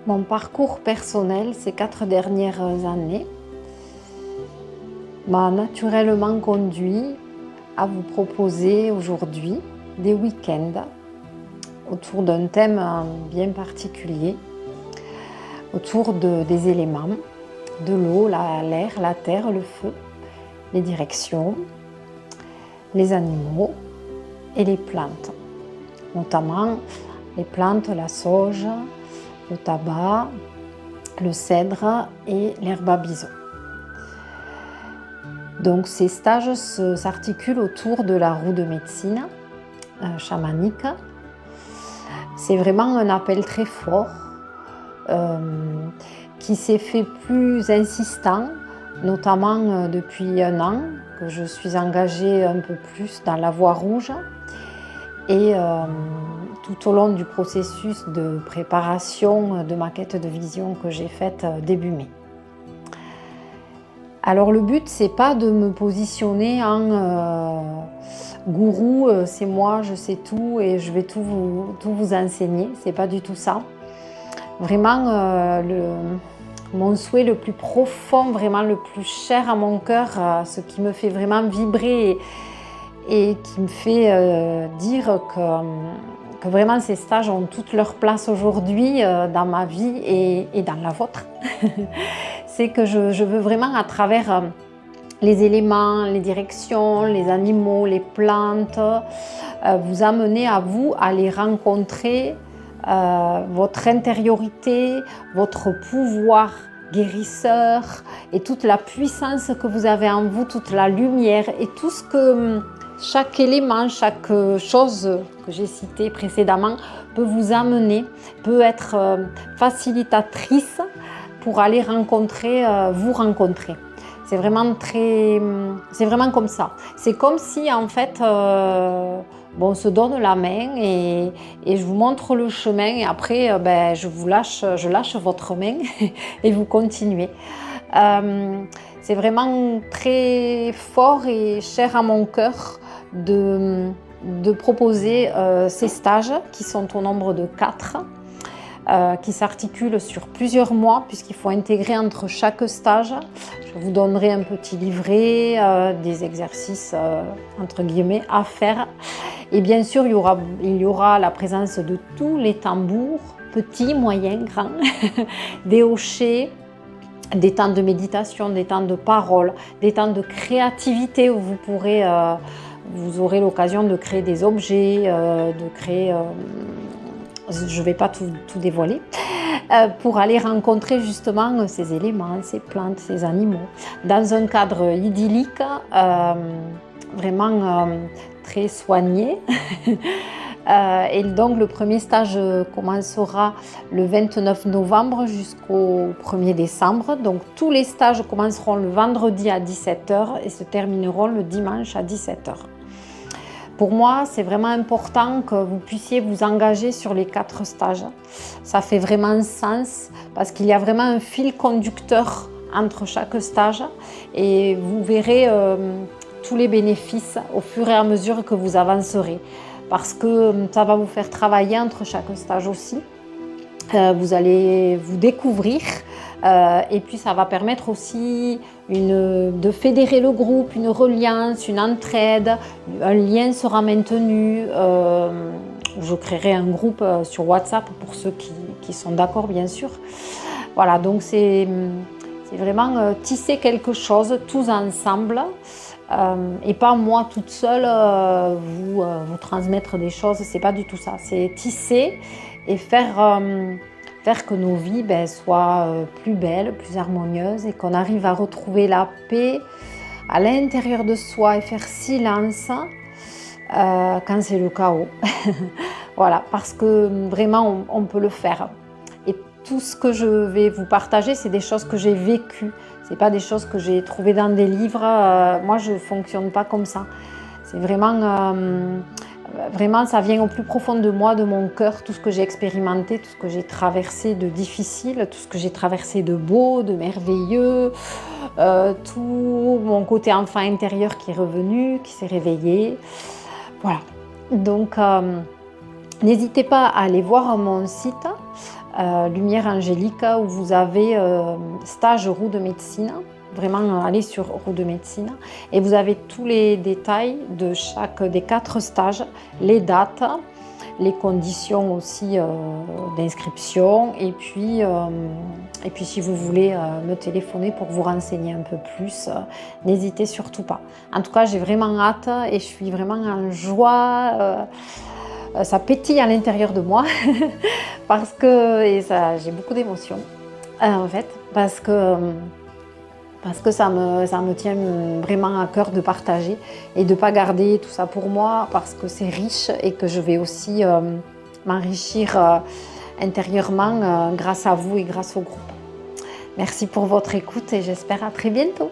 Mon parcours personnel ces 4 dernières années m'a naturellement conduit à vous proposer aujourd'hui des week-ends autour d'un thème bien particulier, autour des éléments, de l'eau, l'air, la terre, le feu, les directions, les animaux et les plantes, notamment les plantes, la sauge, le tabac, le cèdre et l'herbe à bison. Donc ces stages s'articulent autour de la roue de médecine chamanique. C'est vraiment un appel très fort qui s'est fait plus insistant, notamment depuis 1 an que je suis engagée un peu plus dans la voie rouge et tout au long du processus de préparation de ma quête de vision que j'ai faite début mai. Alors le but, c'est pas de me positionner en gourou, c'est moi, je sais tout et je vais tout vous enseigner, c'est pas du tout ça. Vraiment, mon souhait le plus profond, vraiment le plus cher à mon cœur, ce qui me fait vraiment vibrer et qui me fait dire que vraiment ces stages ont toute leur place aujourd'hui dans ma vie et dans la vôtre. C'est que je veux vraiment à travers les éléments, les directions, les animaux, les plantes, vous amener à vous à les rencontrer, votre intériorité, votre pouvoir guérisseur et toute la puissance que vous avez en vous, toute la lumière et tout ce que chaque élément, chaque chose que j'ai citée précédemment peut vous amener, peut être facilitatrice pour aller vous rencontrer. C'est vraiment comme ça. C'est comme si en fait, on se donne la main et je vous montre le chemin et après, je lâche votre main et vous continuez. C'est vraiment très fort et cher à mon cœur de proposer ces stages qui sont au nombre de 4. Qui s'articulent sur plusieurs mois puisqu'il faut intégrer entre chaque stage. Je vous donnerai un petit livret, des exercices entre guillemets à faire. Et bien sûr, il y aura la présence de tous les tambours, petits, moyens, grands, des hochets, des temps de méditation, des temps de parole, des temps de créativité où vous aurez l'occasion de créer des objets, de créer... je ne vais pas tout dévoiler, pour aller rencontrer justement ces éléments, ces plantes, ces animaux, dans un cadre idyllique, vraiment très soigné. Et donc le premier stage commencera le 29 novembre jusqu'au 1er décembre. Donc tous les stages commenceront le vendredi à 17 h et se termineront le dimanche à 17 h. Pour moi, c'est vraiment important que vous puissiez vous engager sur les 4 stages. Ça fait vraiment sens parce qu'il y a vraiment un fil conducteur entre chaque stage et vous verrez tous les bénéfices au fur et à mesure que vous avancerez parce que ça va vous faire travailler entre chaque stage aussi. Vous allez vous découvrir et puis ça va permettre aussi de fédérer le groupe, une reliance, une entraide, un lien sera maintenu. Je créerai un groupe sur WhatsApp pour ceux qui sont d'accord bien sûr. Voilà, donc c'est vraiment tisser quelque chose tous ensemble et pas moi toute seule vous transmettre des choses, c'est pas du tout ça, c'est tisser et faire que nos vies soient plus belles, plus harmonieuses et qu'on arrive à retrouver la paix à l'intérieur de soi et faire silence quand c'est le chaos. Voilà, parce que vraiment on peut le faire. Et tout ce que je vais vous partager, c'est des choses que j'ai vécues. C'est pas des choses que j'ai trouvées dans des livres. Moi, je fonctionne pas comme ça. C'est vraiment, ça vient au plus profond de moi, de mon cœur, tout ce que j'ai expérimenté, tout ce que j'ai traversé de difficile, tout ce que j'ai traversé de beau, de merveilleux, tout mon côté enfant intérieur qui est revenu, qui s'est réveillé. Voilà. Donc, n'hésitez pas à aller voir mon site Lumière Angélique où vous avez stage roue de médecine. Vraiment, allez sur roue de médecine et vous avez tous les détails de chaque des 4 stages, les dates, les conditions aussi d'inscription et puis si vous voulez me téléphoner pour vous renseigner un peu plus, n'hésitez surtout pas. En tout cas, j'ai vraiment hâte et je suis vraiment en joie. Ça pétille à l'intérieur de moi parce que j'ai beaucoup d'émotions en fait parce que ça me tient vraiment à cœur de partager et de ne pas garder tout ça pour moi parce que c'est riche et que je vais aussi m'enrichir intérieurement grâce à vous et grâce au groupe. Merci pour votre écoute et j'espère à très bientôt.